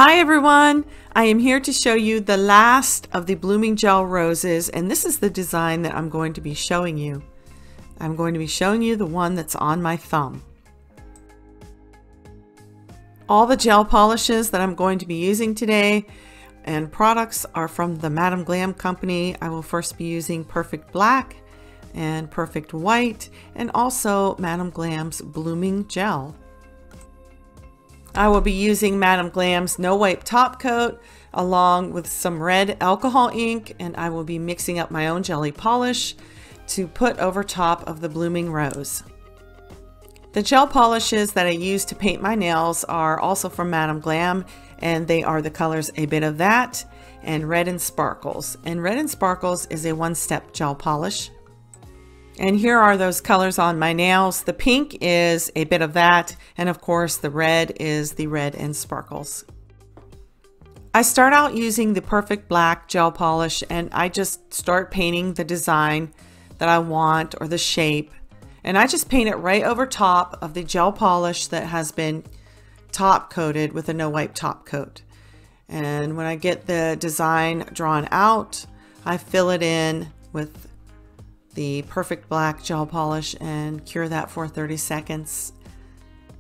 Hi everyone! I am here to show you the last of the blooming gel roses, and this is the design that I'm going to be showing you. I'm going to be showing you the one that's on my thumb. All the gel polishes that I'm going to be using today and products are from the Madam Glam company. I will first be using Perfect Black and Perfect White and also Madam Glam's blooming gel. I will be using Madam Glam's No Wipe top coat along with some red alcohol ink, and I will be mixing up my own jelly polish to put over top of the blooming rose. The gel polishes that I use to paint my nails are also from Madam Glam, and they are the colors A Bit of That and Red and Sparkles. And Red and Sparkles is a one-step gel polish. And here are those colors on my nails. The pink is A Bit of That, and of course the red is the Red and Sparkles. I start out using the Perfect Black gel polish, and I just start painting the design that I want or the shape. And I just paint it right over top of the gel polish that has been top coated with a no wipe top coat. And when I get the design drawn out, I fill it in with the Perfect Black gel polish and cure that for 30 seconds.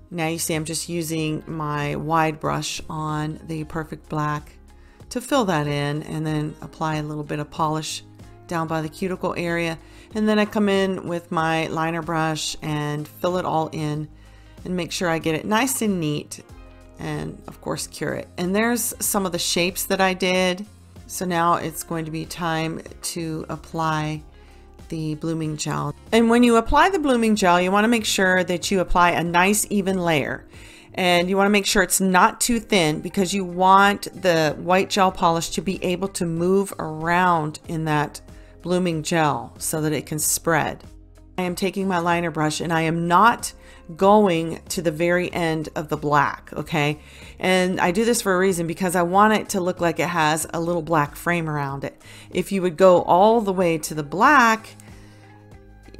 Now you see I'm just using my wide brush on the Perfect Black to fill that in, and then apply a little bit of polish down by the cuticle area, and then I come in with my liner brush and fill it all in and make sure I get it nice and neat, and of course cure it. And there's some of the shapes that I did. So now it's going to be time to apply the blooming gel. And when you apply the blooming gel, you want to make sure that you apply a nice even layer, and you want to make sure it's not too thin, because you want the white gel polish to be able to move around in that blooming gel so that it can spread. I am taking my liner brush and I am not going to the very end of the black, okay? And I do this for a reason, because I want it to look like it has a little black frame around it. If you would go all the way to the black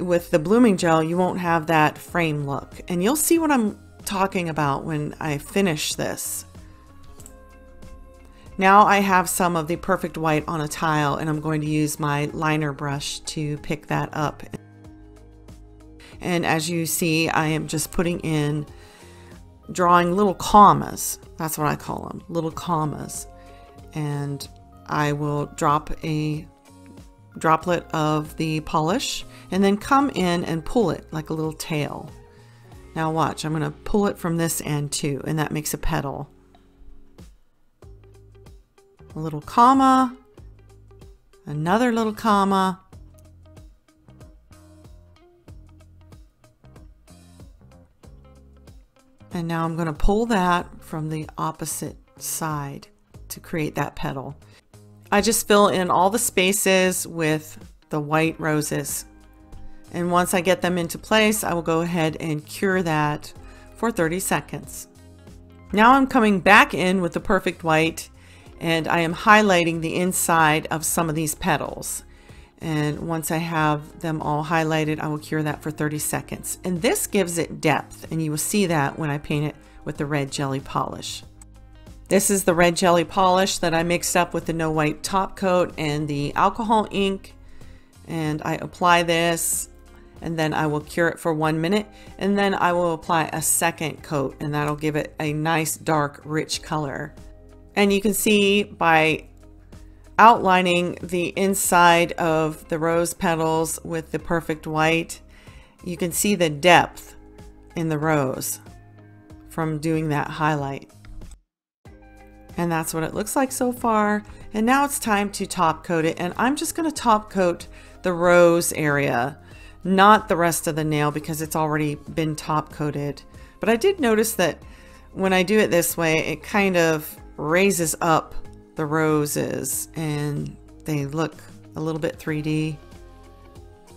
with the blooming gel, you won't have that frame look. And you'll see what I'm talking about when I finish this. Now I have some of the Perfect White on a tile, and I'm going to use my liner brush to pick that up. And as you see, I am just putting in, drawing little commas. That's what I call them, little commas. And I will drop a droplet of the polish and then come in and pull it like a little tail. Now watch, I'm going to pull it from this end too, and that makes a petal. A little comma, another little comma, and now I'm going to pull that from the opposite side to create that petal. I just fill in all the spaces with the white roses. And once I get them into place, I will go ahead and cure that for 30 seconds. Now I'm coming back in with the Perfect White, and I am highlighting the inside of some of these petals. And once I have them all highlighted, I will cure that for 30 seconds. And this gives it depth, and you will see that when I paint it with the red jelly polish. This is the red jelly polish that I mixed up with the no wipe top coat and the alcohol ink. And I apply this, and then I will cure it for 1 minute, and then I will apply a second coat, and that'll give it a nice dark rich color. And you can see by outlining the inside of the rose petals with the Perfect White, you can see the depth in the rose from doing that highlight. And that's what it looks like so far. And now it's time to top coat it, and I'm just going to top coat the rose area, not the rest of the nail, because it's already been top coated. But I did notice that when I do it this way, it kind of raises up the roses and they look a little bit 3D.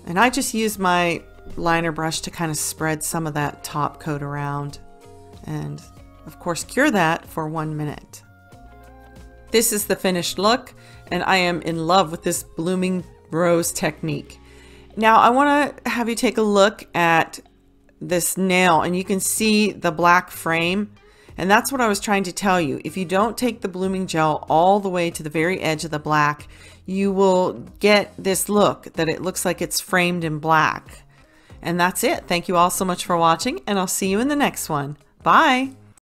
And I just use my liner brush to kind of spread some of that top coat around, and of course cure that for 1 minute. This is the finished look, and I am in love with this blooming rose technique. Now I want to have you take a look at this nail, and you can see the black frame, And that's what I was trying to tell you. If you don't take the blooming gel all the way to the very edge of the black, you will get this look that it looks like it's framed in black. And that's it. Thank you all so much for watching, and I'll see you in the next one. Bye.